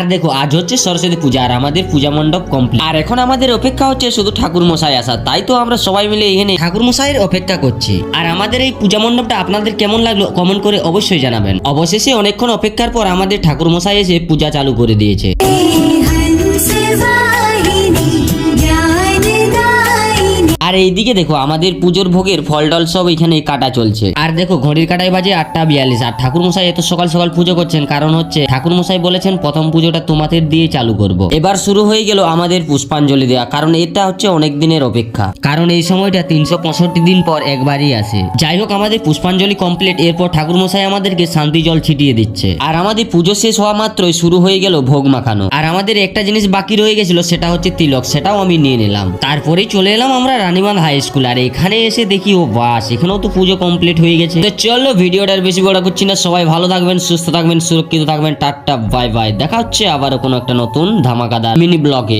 আর দেখো আজ হচ্ছে সরস্বতী পূজা আর আমাদের পূজা মণ্ডপ কমপ্লিট। আর এখন আমাদের অপেক্ষা হচ্ছে শুধু ঠাকুর মশাই আসা, তাই তো আমরা সবাই মিলে এখানে ঠাকুর মশাইয়ের অপেক্ষা করছি। আর আমাদের এই পূজা মণ্ডপটা আপনাদের কেমন লাগলো কমেন্ট করে অবশ্যই জানাবেন। অবশেষে অনেকক্ষণ অপেক্ষার পর আমাদের ঠাকুর মশাই এসে পূজা চালু করে দিয়েছে। আর এইদিকে দেখো আমাদের পুজোর ভোগের ফল টল সব এখানে কাটা চলছে। আর দেখো ঘড়ির কাটায় বাজে 8:42। আর ঠাকুর মশাই এত সকাল সকাল পুজো করছেন কারণ হচ্ছে ঠাকুর মশাই বলেছেন প্রথম পুজোটা তোমাদের দিয়ে চালু করব। এবার শুরু হয়ে গেল আমাদের পুষ্পাঞ্জলি দেওয়া, কারণ এটা হচ্ছে অনেক দিনের অপেক্ষা, কারণ এই সময়টা 365 দিন পর একবারই আসে। যাই হোক আমাদের পুষ্পাঞ্জলি কমপ্লিট। এরপর ঠাকুর মশাই আমাদেরকে শান্তি জল ছিটিয়ে দিচ্ছে। আর আমাদের পুজো শেষ হওয়া মাত্রই শুরু হয়ে গেল ভোগ মাখানো। আর আমাদের একটা জিনিস বাকি রয়ে গেছিল, সেটা হচ্ছে তিলক, সেটাও আমি নিয়ে নিলাম। তারপরেই চলে এলাম আমরা রানীবাঁধ হাই স্কুল। আর এখানে এসে দেখি ও বাস, এখানেও তো পুজো কমপ্লিট হয়ে গেছে। তো চলো ভিডিওটার বেশি বড় করছি না, সবাই ভালো থাকবেন, সুস্থ থাকবেন, সুরক্ষিত থাকবেন, টাটা বাই বাই। দেখা হচ্ছে আবারও কোনো একটা নতুন ধামাকাদার মিনি ব্লগে।